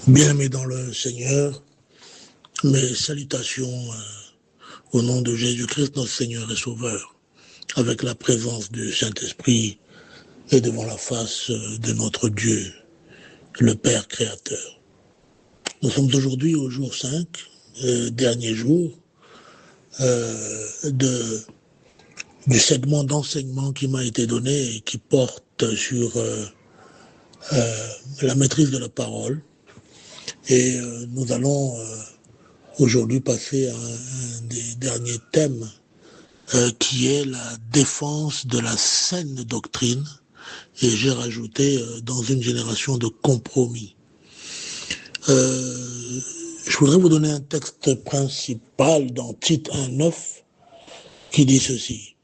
Bien-aimés dans le Seigneur, mes salutations au nom de Jésus-Christ, notre Seigneur et Sauveur, avec la présence du Saint-Esprit et devant la face de notre Dieu, le Père Créateur. Nous sommes aujourd'hui au jour 5, dernier jour du segment d'enseignement qui m'a été donné et qui porte sur la maîtrise de la parole. Et nous allons aujourd'hui passer à un des derniers thèmes qui est la défense de la saine doctrine, et j'ai rajouté dans une génération de compromis. Je voudrais vous donner un texte principal dans Tite 1:9 qui dit ceci: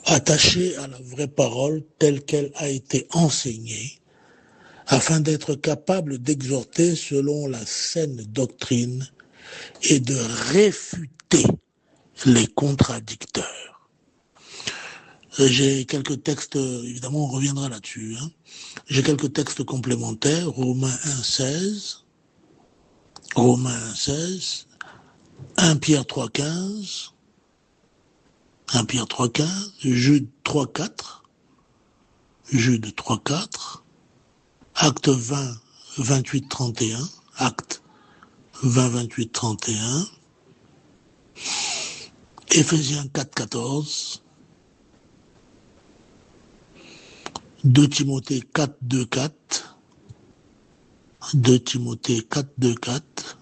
attachez à la vraie parole telle qu'elle a été enseignée, afin d'être capable d'exhorter selon la saine doctrine et de réfuter les contradicteurs. J'ai quelques textes, évidemment on reviendra là-dessus, J'ai quelques textes complémentaires, Romains 1:16, 1 Pierre 3:15, Jude 3:4, Acte 20, 28, 31, Acte 20, 28, 31, Éphésiens 4, 14, 2 Timothée 4, 2, 4, 2 Timothée 4, 2, 4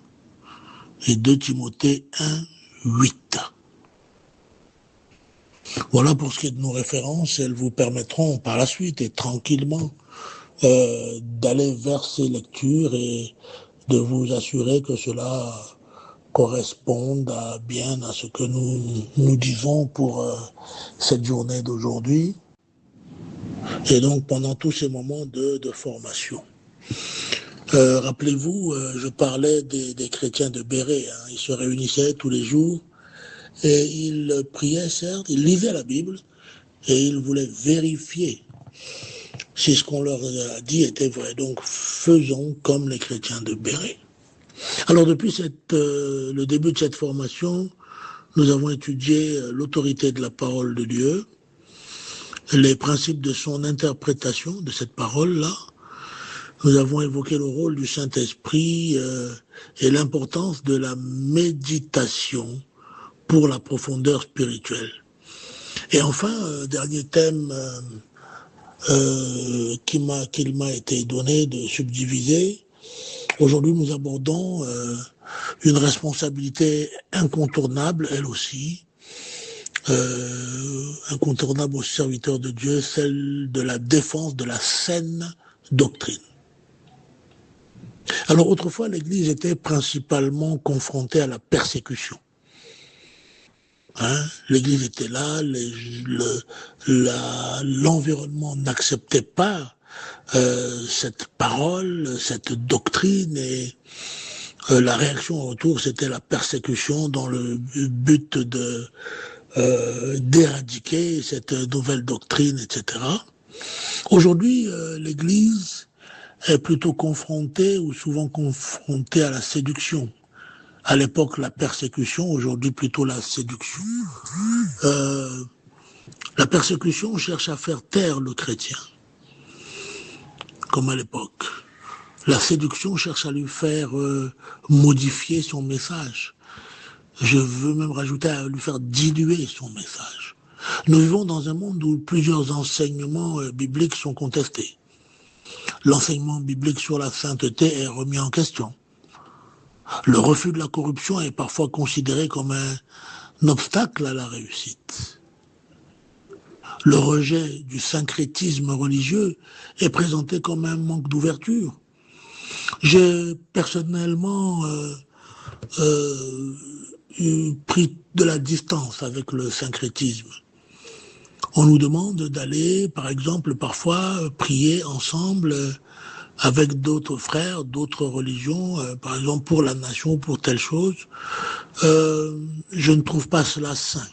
et 2 Timothée 1, 8. Voilà pour ce qui est de nos références. Elles vous permettront par la suite et tranquillement d'aller vers ces lectures et de vous assurer que cela corresponde bien à ce que nous disons pour cette journée d'aujourd'hui et donc pendant tous ces moments de formation. Rappelez-vous, je parlais des chrétiens de Bérée, ils se réunissaient tous les jours et ils priaient, certes, ils lisaient la Bible et ils voulaient vérifier si ce qu'on leur a dit était vrai. Donc faisons comme les chrétiens de Bérée. Alors depuis le début de cette formation, nous avons étudié l'autorité de la parole de Dieu, les principes de son interprétation de cette parole-là. Nous avons évoqué le rôle du Saint-Esprit et l'importance de la méditation pour la profondeur spirituelle. Et enfin, dernier thème qu'il m'a été donné de subdiviser. Aujourd'hui, nous abordons une responsabilité incontournable, elle aussi, incontournable aux serviteurs de Dieu, celle de la défense de la saine doctrine. Alors autrefois, l'Église était principalement confrontée à la persécution. L'Église était là, l'environnement n'acceptait pas cette parole, cette doctrine, et la réaction au retour, c'était la persécution dans le but d'éradiquer cette nouvelle doctrine, etc. Aujourd'hui, l'Église est plutôt confrontée ou souvent confrontée à la séduction. À l'époque, la persécution, aujourd'hui plutôt la séduction. La persécution cherche à faire taire le chrétien, comme à l'époque. La séduction cherche à lui faire modifier son message. Je veux même rajouter à lui faire diluer son message. Nous vivons dans un monde où plusieurs enseignements bibliques sont contestés. L'enseignement biblique sur la sainteté est remis en question. Le refus de la corruption est parfois considéré comme un obstacle à la réussite. Le rejet du syncrétisme religieux est présenté comme un manque d'ouverture. J'ai personnellement pris de la distance avec le syncrétisme. On nous demande d'aller, par exemple, parfois prier ensemble avec d'autres frères, d'autres religions, par exemple pour la nation, pour telle chose. Je ne trouve pas cela sain.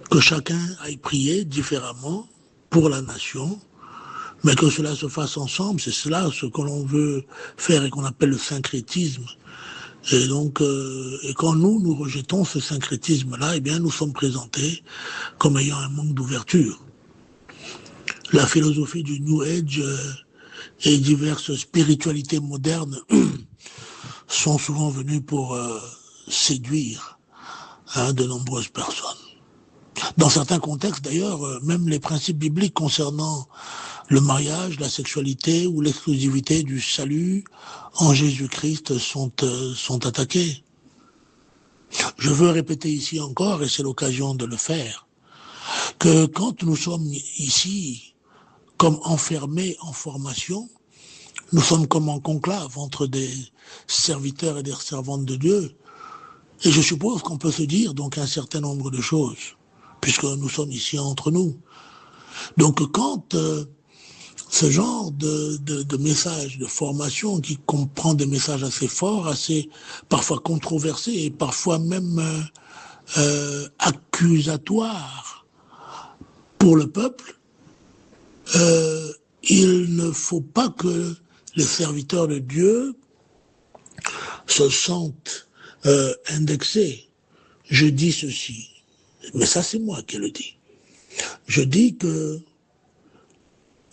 Que chacun aille prier différemment pour la nation, mais que cela se fasse ensemble, c'est cela ce que l'on veut faire et qu'on appelle le syncrétisme. Et donc, et quand nous rejetons ce syncrétisme-là, eh bien, nous sommes présentés comme ayant un manque d'ouverture. La philosophie du New Age et diverses spiritualités modernes sont souvent venues pour séduire de nombreuses personnes. Dans certains contextes, d'ailleurs, même les principes bibliques concernant le mariage, la sexualité ou l'exclusivité du salut en Jésus-Christ sont attaqués. Je veux répéter ici encore, et c'est l'occasion de le faire, que quand nous sommes ici comme enfermés en formation, nous sommes comme en conclave entre des serviteurs et des servantes de Dieu, et je suppose qu'on peut se dire donc un certain nombre de choses, puisque nous sommes ici entre nous. Donc quand ce genre de message, de formation qui comprend des messages assez forts, assez parfois controversés et parfois même accusatoires pour le peuple, il ne faut pas que les serviteurs de Dieu se sentent indexés. Je dis ceci, mais ça c'est moi qui le dis. Je dis que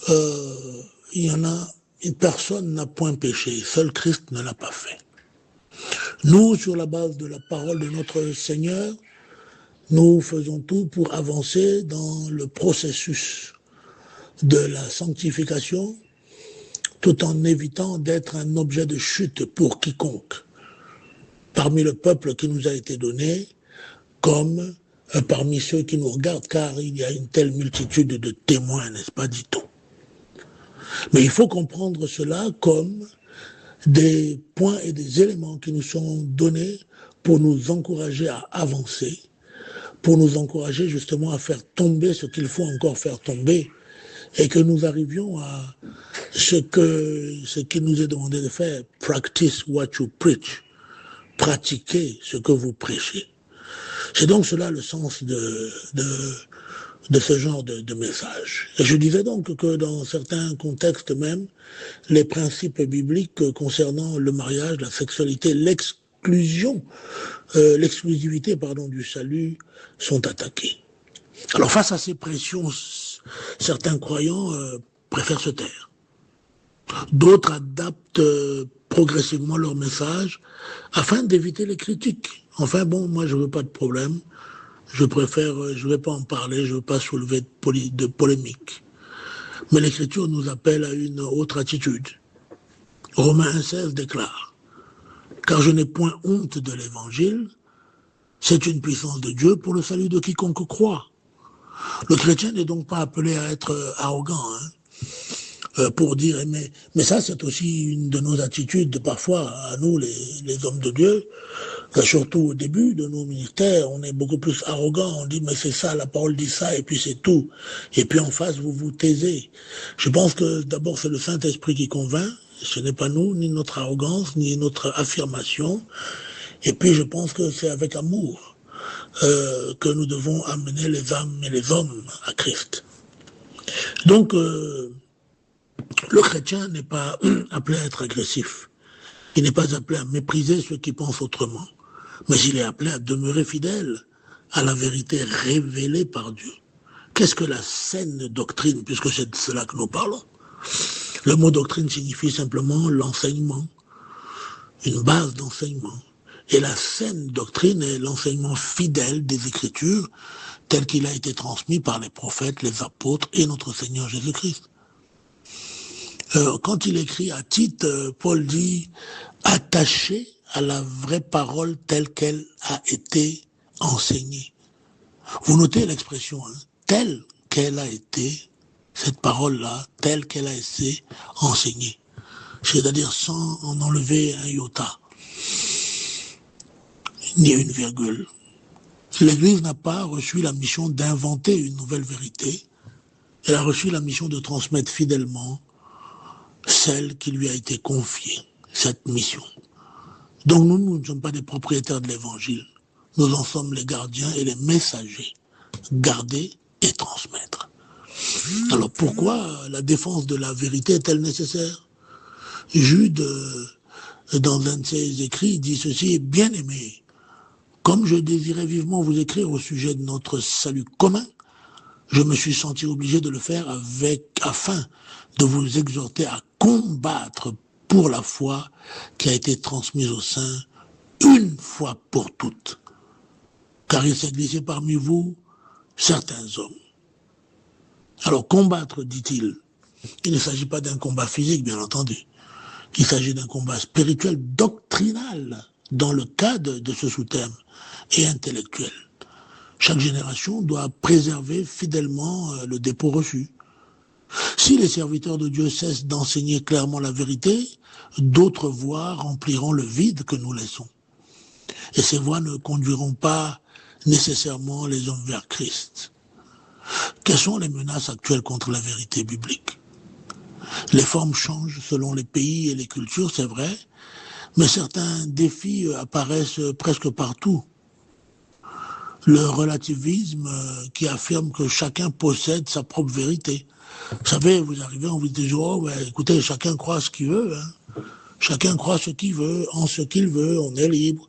il y en a, une personne n'a point péché, seul Christ ne l'a pas fait. Nous, sur la base de la parole de notre Seigneur, nous faisons tout pour avancer dans le processus de la sanctification, tout en évitant d'être un objet de chute pour quiconque, parmi le peuple qui nous a été donné, comme parmi ceux qui nous regardent, car il y a une telle multitude de témoins, n'est-ce pas, dit-on. Mais il faut comprendre cela comme des points et des éléments qui nous sont donnés pour nous encourager à avancer, pour nous encourager justement à faire tomber ce qu'il faut encore faire tomber, et que nous arrivions à ce qu'il nous est demandé de faire, practice what you preach, pratiquer ce que vous prêchez. C'est donc cela le sens de ce genre de message. Et je disais donc que dans certains contextes même, les principes bibliques concernant le mariage, la sexualité, l'exclusivité du salut sont attaqués. Alors face à ces pressions, certains croyants préfèrent se taire. D'autres adaptent progressivement leur message afin d'éviter les critiques. Enfin bon, moi je veux pas de problème. Je vais pas en parler, je veux pas soulever de polémique. Mais l'Écriture nous appelle à une autre attitude. Romains 1,16 déclare: car je n'ai point honte de l'Évangile, c'est une puissance de Dieu pour le salut de quiconque croit. Le chrétien n'est donc pas appelé à être arrogant, pour dire, mais ça c'est aussi une de nos attitudes parfois à nous les hommes de Dieu, surtout au début de nos ministères, on est beaucoup plus arrogant, on dit mais c'est ça, la parole dit ça et puis c'est tout, et puis en face vous vous taisez. Je pense que d'abord c'est le Saint-Esprit qui convainc, ce n'est pas nous, ni notre arrogance, ni notre affirmation, et puis je pense que c'est avec amour que nous devons amener les âmes et les hommes à Christ. Donc le chrétien n'est pas appelé à être agressif. Il n'est pas appelé à mépriser ceux qui pensent autrement. Mais il est appelé à demeurer fidèle à la vérité révélée par Dieu. Qu'est-ce que la saine doctrine, puisque c'est de cela que nous parlons? Le mot doctrine signifie simplement l'enseignement, une base d'enseignement. Et la saine doctrine est l'enseignement fidèle des Écritures, tel qu'il a été transmis par les prophètes, les apôtres et notre Seigneur Jésus-Christ. Quand il écrit à Tite, Paul dit « attaché à la vraie parole telle qu'elle a été enseignée ». Vous notez l'expression, telle qu'elle a été, cette parole-là, telle qu'elle a été enseignée. C'est-à-dire sans en enlever un iota, ni une virgule. L'Église n'a pas reçu la mission d'inventer une nouvelle vérité, elle a reçu la mission de transmettre fidèlement celle qui lui a été confiée, cette mission. Donc nous ne sommes pas des propriétaires de l'Évangile. Nous en sommes les gardiens et les messagers. Garder et transmettre. Alors pourquoi la défense de la vérité est-elle nécessaire? Jude, dans un de ses écrits, dit ceci: bien-aimés, comme je désirais vivement vous écrire au sujet de notre salut commun, je me suis senti obligé de le faire afin de vous exhorter à combattre pour la foi qui a été transmise aux saints une fois pour toutes. Car il s'est glissé parmi vous certains hommes. Alors combattre, dit-il, il ne s'agit pas d'un combat physique, bien entendu. Il s'agit d'un combat spirituel, doctrinal, dans le cadre de ce sous-thème, et intellectuel. Chaque génération doit préserver fidèlement le dépôt reçu. Si les serviteurs de Dieu cessent d'enseigner clairement la vérité, d'autres voix rempliront le vide que nous laissons. Et ces voix ne conduiront pas nécessairement les hommes vers Christ. Quelles sont les menaces actuelles contre la vérité biblique? Les formes changent selon les pays et les cultures, c'est vrai, mais certains défis apparaissent presque partout. Le relativisme qui affirme que chacun possède sa propre vérité. Vous savez, vous arrivez, on vous dit toujours, oh, écoutez, chacun croit ce qu'il veut. Hein. Chacun croit ce qu'il veut, en ce qu'il veut, on est libre.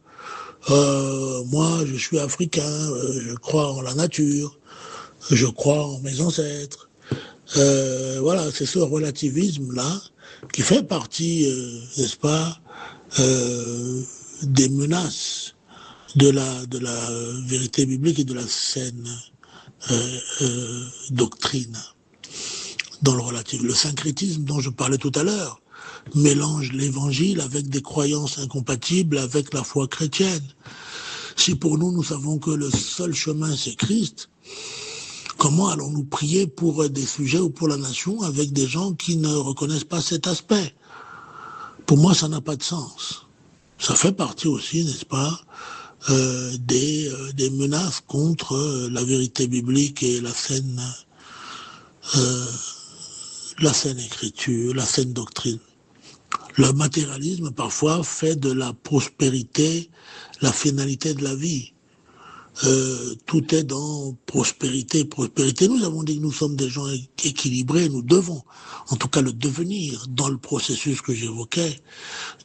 Moi, je suis africain, je crois en la nature, je crois en mes ancêtres. Voilà, c'est ce relativisme-là qui fait partie, n'est-ce pas, des menaces de la vérité biblique et de la saine doctrine dans le relativisme. Le syncrétisme dont je parlais tout à l'heure mélange l'évangile avec des croyances incompatibles avec la foi chrétienne. Si pour nous, nous savons que le seul chemin, c'est Christ, comment allons-nous prier pour des sujets ou pour la nation avec des gens qui ne reconnaissent pas cet aspect? Pour moi, ça n'a pas de sens. Ça fait partie aussi, n'est-ce pas, des menaces contre la vérité biblique et la saine écriture, la saine doctrine. Le matérialisme, parfois, fait de la prospérité la finalité de la vie. Tout est dans prospérité. Nous avons dit que nous sommes des gens équilibrés, nous devons, en tout cas, le devenir dans le processus que j'évoquais.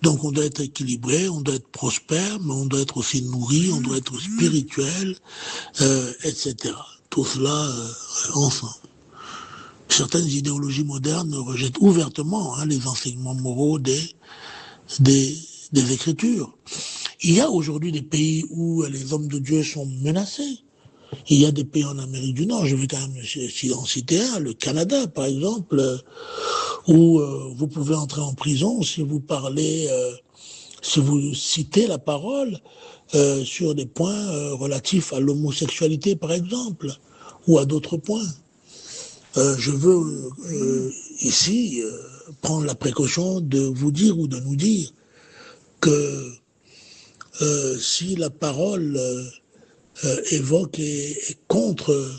Donc, on doit être équilibré, on doit être prospère, mais on doit être aussi nourri, on doit être spirituel, etc. Tout cela ensemble. Certaines idéologies modernes rejettent ouvertement les enseignements moraux des Écritures. Il y a aujourd'hui des pays où les hommes de Dieu sont menacés. Il y a des pays en Amérique du Nord, je vais quand même en citer un, le Canada par exemple, où vous pouvez entrer en prison si vous parlez, si vous citez la parole sur des points relatifs à l'homosexualité par exemple, ou à d'autres points. Je veux ici prendre la précaution de vous dire ou de nous dire que si la parole évoque et est contre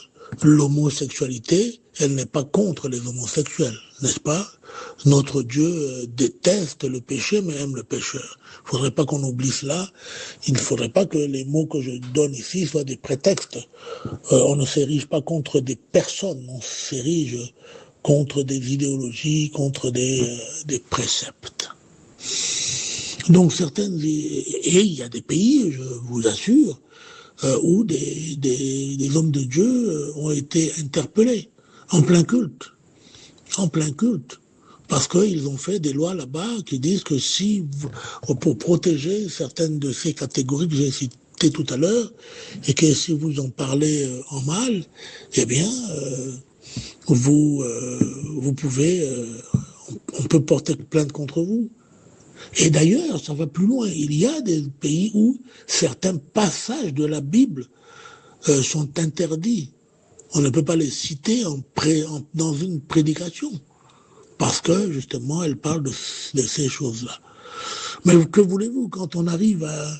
l'homosexualité, elle n'est pas contre les homosexuels, n'est-ce pas? Notre Dieu déteste le péché, mais aime le pécheur. Il ne faudrait pas qu'on oublie cela. Il ne faudrait pas que les mots que je donne ici soient des prétextes. On ne s'érige pas contre des personnes, on s'érige contre des idéologies, contre des préceptes. Donc certaines, et il y a des pays, je vous assure, où des hommes de Dieu ont été interpellés en plein culte, parce qu'ils ont fait des lois là-bas qui disent que si, pour protéger certaines de ces catégories que j'ai citées tout à l'heure, et que si vous en parlez en mal, eh bien, vous pouvez, on peut porter plainte contre vous. Et d'ailleurs, ça va plus loin. Il y a des pays où certains passages de la Bible sont interdits. On ne peut pas les citer dans une prédication, parce que, justement, elle parle de ces choses-là. Mais que voulez-vous, quand on arrive à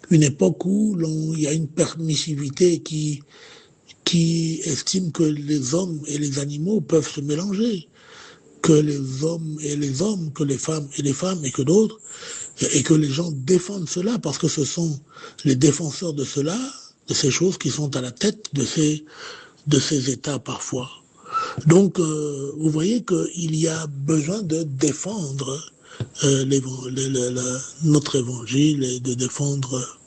une époque où il y a une permissivité qui estime que les hommes et les animaux peuvent se mélanger, que les hommes et les hommes, que les femmes et les femmes, et que d'autres, et que les gens défendent cela, parce que ce sont les défenseurs de cela, de ces choses qui sont à la tête de ces États parfois. Donc, vous voyez qu'il y a besoin de défendre notre évangile et de défendre,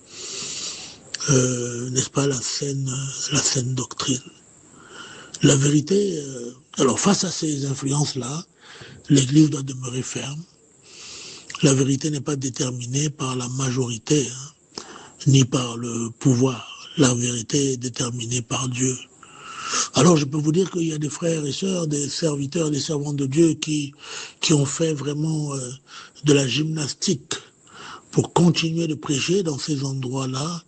n'est-ce pas, la saine doctrine. La vérité, alors face à ces influences-là, l'Église doit demeurer ferme. La vérité n'est pas déterminée par la majorité, ni par le pouvoir. La vérité est déterminée par Dieu. Alors je peux vous dire qu'il y a des frères et sœurs, des serviteurs, des servantes de Dieu qui ont fait vraiment de la gymnastique pour continuer de prêcher dans ces endroits-là,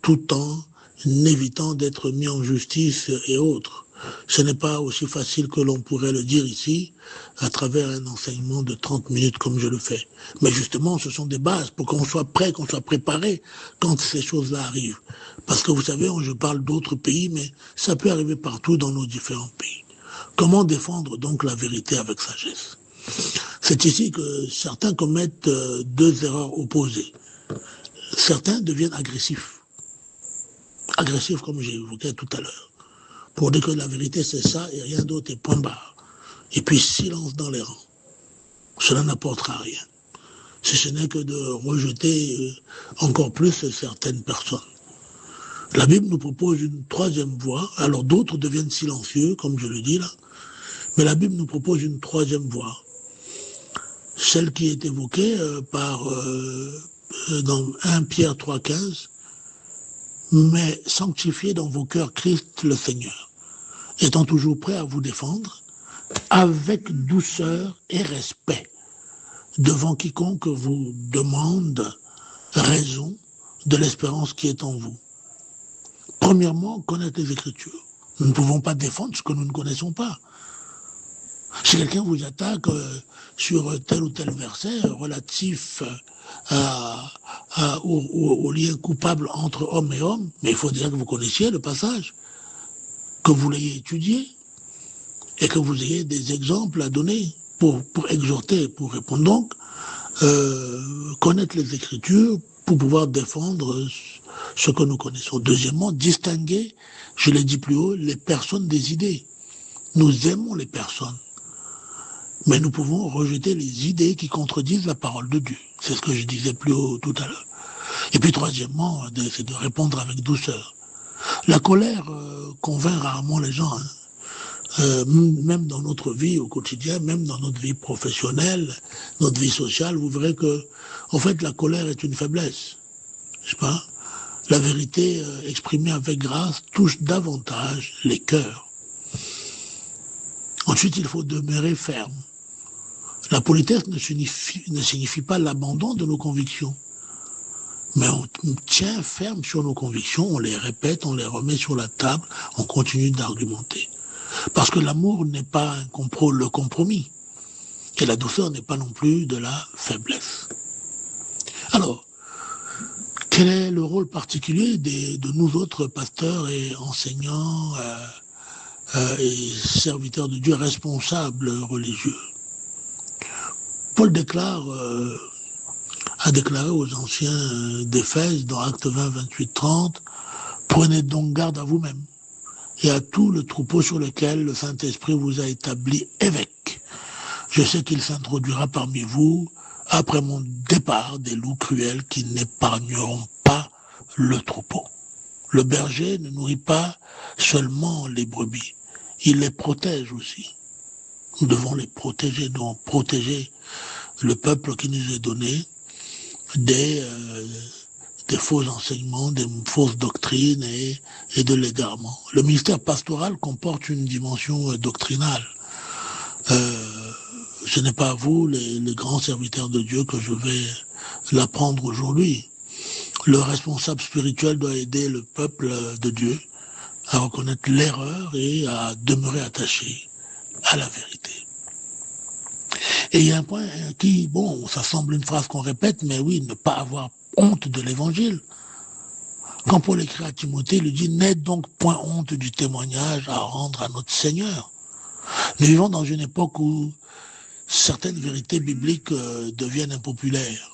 tout en évitant d'être mis en justice et autres. Ce n'est pas aussi facile que l'on pourrait le dire ici, à travers un enseignement de 30 minutes comme je le fais. Mais justement, ce sont des bases pour qu'on soit prêt, qu'on soit préparé quand ces choses-là arrivent. Parce que vous savez, je parle d'autres pays, mais ça peut arriver partout dans nos différents pays. Comment défendre donc la vérité avec sagesse? C'est ici que certains commettent deux erreurs opposées. Certains deviennent agressifs. Agressifs comme j'ai évoqué tout à l'heure. Pour dire que la vérité c'est ça et rien d'autre et point barre. Et puis silence dans les rangs. Cela n'apportera rien. Si ce n'est que de rejeter encore plus certaines personnes. La Bible nous propose une troisième voie. Alors d'autres deviennent silencieux, comme je le dis là. Mais la Bible nous propose une troisième voie. Celle qui est évoquée dans 1 Pierre 3,15. Mais sanctifiez dans vos cœurs Christ le Seigneur, étant toujours prêt à vous défendre avec douceur et respect devant quiconque vous demande raison de l'espérance qui est en vous. Premièrement, connaître les Écritures. Nous ne pouvons pas défendre ce que nous ne connaissons pas. Si quelqu'un vous attaque sur tel ou tel verset relatif au lien coupable entre homme et homme, mais il faut déjà que vous connaissiez le passage, que vous l'ayez étudié et que vous ayez des exemples à donner pour exhorter, pour répondre. Donc, connaître les Écritures pour pouvoir défendre ce que nous connaissons. Deuxièmement, distinguer, je l'ai dit plus haut, les personnes des idées. Nous aimons les personnes. Mais nous pouvons rejeter les idées qui contredisent la parole de Dieu. C'est ce que je disais plus haut tout à l'heure. Et puis troisièmement, c'est de répondre avec douceur. La colère convainc rarement les gens. Même dans notre vie au quotidien, même dans notre vie professionnelle, notre vie sociale, vous verrez que, en fait, la colère est une faiblesse. Je sais pas. La vérité exprimée avec grâce touche davantage les cœurs. Ensuite, il faut demeurer ferme. La politesse ne signifie pas l'abandon de nos convictions. Mais on tient ferme sur nos convictions, on les répète, on les remet sur la table, on continue d'argumenter. Parce que l'amour n'est pas le compromis. Et la douceur n'est pas non plus de la faiblesse. Alors, quel est le rôle particulier de nous autres pasteurs et enseignants et serviteurs de Dieu responsables religieux? Paul a déclaré aux anciens d'Éphèse dans Actes 20, 28, 30, « Prenez donc garde à vous-même et à tout le troupeau sur lequel le Saint-Esprit vous a établi évêque. Je sais qu'il s'introduira parmi vous, après mon départ, des loups cruels qui n'épargneront pas le troupeau. » Le berger ne nourrit pas seulement les brebis, il les protège aussi. Nous devons les protéger, donc protéger le peuple qui nous est donné des faux enseignements, des fausses doctrines et de l'égarement. Le ministère pastoral comporte une dimension doctrinale. Ce n'est pas à vous, les grands serviteurs de Dieu, que je vais l'apprendre aujourd'hui. Le responsable spirituel doit aider le peuple de Dieu à reconnaître l'erreur et à demeurer attaché à la vérité. Et il y a un point qui, bon, ça semble une phrase qu'on répète, mais oui, ne pas avoir honte de l'évangile. Quand Paul écrit à Timothée, il lui dit « N'aie donc point honte du témoignage à rendre à notre Seigneur ». Nous vivons dans une époque où certaines vérités bibliques deviennent impopulaires.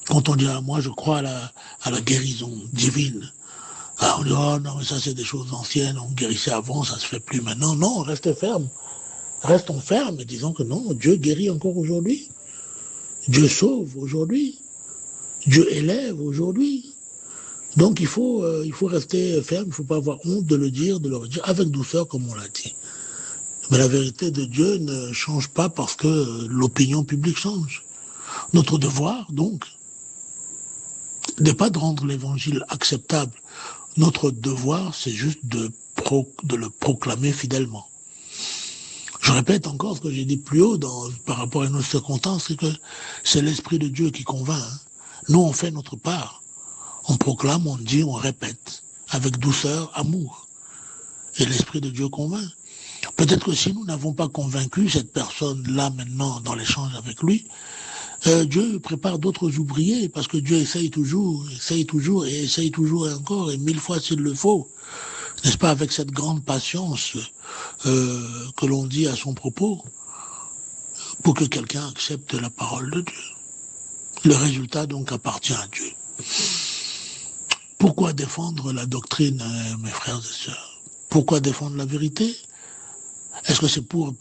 Quand on dit « Moi, je crois à la guérison divine », Ah, on dit, oh non, mais ça c'est des choses anciennes, on guérissait avant, ça se fait plus maintenant. Non, restez ferme. Restons fermes et disons que non, Dieu guérit encore aujourd'hui. Dieu sauve aujourd'hui. Dieu élève aujourd'hui. Donc il faut rester ferme, il ne faut pas avoir honte de le dire, de le redire, avec douceur comme on l'a dit. Mais la vérité de Dieu ne change pas parce que l'opinion publique change. Notre devoir, donc, n'est pas de rendre l'évangile acceptable. Notre devoir, c'est juste de le proclamer fidèlement. Je répète encore ce que j'ai dit plus haut par rapport à nos circonstances, c'est que c'est l'Esprit de Dieu qui convainc. Hein. Nous, on fait notre part. On proclame, on dit, on répète, avec douceur, amour. Et l'Esprit de Dieu convainc. Peut-être que si nous n'avons pas convaincu cette personne-là maintenant dans l'échange avec lui, Dieu prépare d'autres ouvriers parce que Dieu essaye toujours et encore, et 1000 fois s'il le faut. N'est-ce pas, avec cette grande patience que l'on dit à son propos, pour que quelqu'un accepte la parole de Dieu. Le résultat donc appartient à Dieu. Pourquoi défendre la doctrine, mes frères et sœurs? Pourquoi défendre la vérité? Est-ce que c'est pour,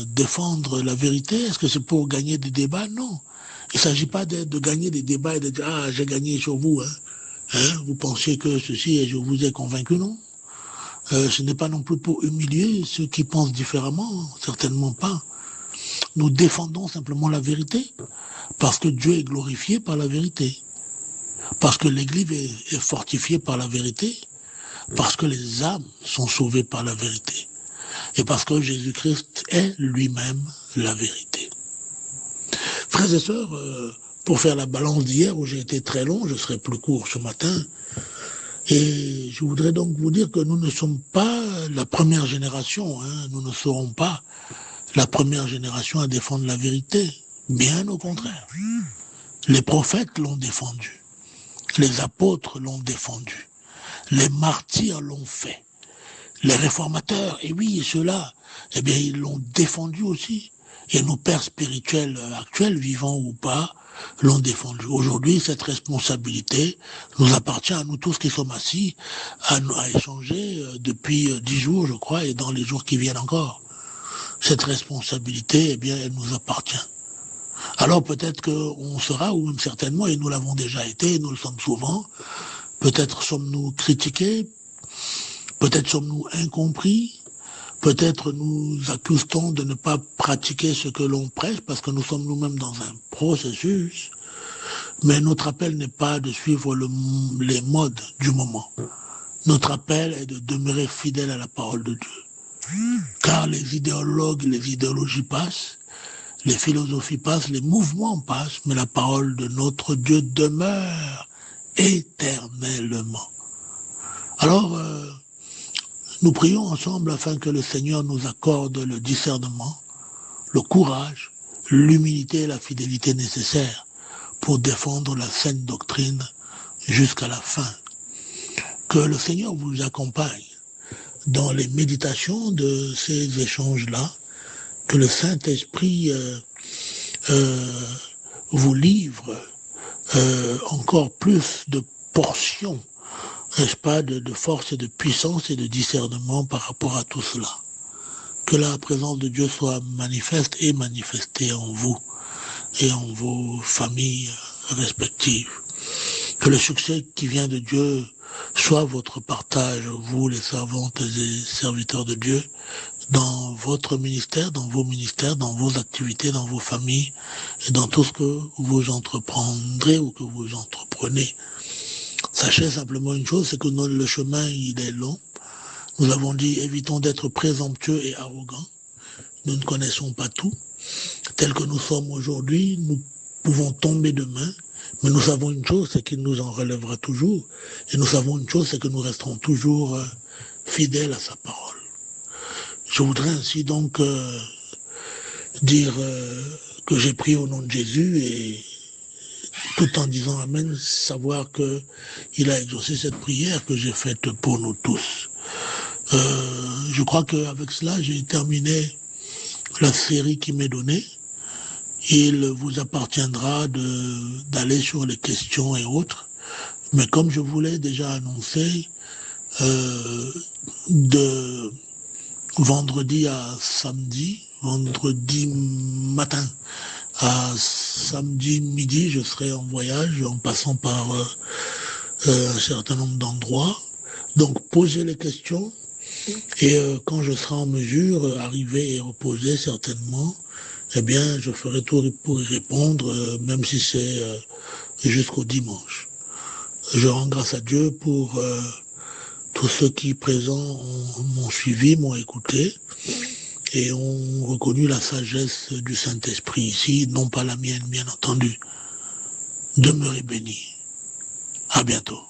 défendre la vérité? Est-ce que c'est pour gagner des débats? Non. Il ne s'agit pas de gagner des débats et de dire « Ah, j'ai gagné sur vous. Vous pensez que ceci et je vous ai convaincu ?» Non. Ce n'est pas non plus pour humilier ceux qui pensent différemment, certainement pas. Nous défendons simplement la vérité, parce que Dieu est glorifié par la vérité, parce que l'Église est fortifiée par la vérité, parce que les âmes sont sauvées par la vérité, et parce que Jésus-Christ est lui-même la vérité. Frères et sœurs, pour faire la balance d'hier, où j'ai été très long, je serai plus court ce matin, et je voudrais donc vous dire que nous ne sommes pas la première génération, nous ne serons pas la première génération à défendre la vérité, bien au contraire. Les prophètes l'ont défendu, les apôtres l'ont défendu, les martyrs l'ont fait, les réformateurs, et oui, ceux-là, eh bien, ils l'ont défendu aussi. Et nos pères spirituels actuels, vivants ou pas, l'ont défendu. Aujourd'hui, cette responsabilité nous appartient à nous tous qui sommes assis, à échanger depuis 10 jours, je crois, et dans les jours qui viennent encore. Cette responsabilité, eh bien, elle nous appartient. Alors peut-être qu'on sera, ou même certainement, et nous l'avons déjà été, et nous le sommes souvent, peut-être sommes-nous critiqués, peut-être sommes-nous incompris, peut-être nous accusons de ne pas pratiquer ce que l'on prêche parce que nous sommes nous-mêmes dans un processus, mais notre appel n'est pas de suivre les modes du moment. Notre appel est de demeurer fidèle à la parole de Dieu. Car les idéologues, les idéologies passent, les philosophies passent, les mouvements passent, mais la parole de notre Dieu demeure éternellement. Alors, nous prions ensemble afin que le Seigneur nous accorde le discernement, le courage, l'humilité et la fidélité nécessaires pour défendre la sainte doctrine jusqu'à la fin. Que le Seigneur vous accompagne dans les méditations de ces échanges-là, que le Saint-Esprit vous livre encore plus de portions, n'est-ce pas, de force et de puissance et de discernement par rapport à tout cela. Que la présence de Dieu soit manifeste et manifestée en vous et en vos familles respectives. Que le succès qui vient de Dieu soit votre partage, vous les servantes et serviteurs de Dieu, dans votre ministère, dans vos activités, dans vos familles et dans tout ce que vous entreprendrez ou que vous entreprenez. Sachez simplement une chose, c'est que le chemin, il est long. Nous avons dit, évitons d'être présomptueux et arrogants. Nous ne connaissons pas tout. Tel que nous sommes aujourd'hui, nous pouvons tomber demain, mais nous savons une chose, c'est qu'il nous en relèvera toujours. Et nous savons une chose, c'est que nous resterons toujours fidèles à sa parole. Je voudrais ainsi donc dire que j'ai prié au nom de Jésus et tout en disant Amen, savoir qu'il a exaucé cette prière que j'ai faite pour nous tous. Je crois qu'avec cela, j'ai terminé la série qui m'est donnée. Il vous appartiendra d'aller sur les questions et autres. Mais comme je vous l'ai déjà annoncé, de vendredi à samedi, vendredi matin à samedi midi, je serai en voyage en passant par un certain nombre d'endroits. Donc, posez les questions et quand je serai en mesure, arriver et reposer certainement, eh bien, je ferai tout pour y répondre, même si c'est jusqu'au dimanche. Je rends grâce à Dieu pour tous ceux qui présents m'ont suivi, m'ont écouté et ont reconnu la sagesse du Saint-Esprit ici, non pas la mienne, bien entendu. Demeurez bénis. À bientôt.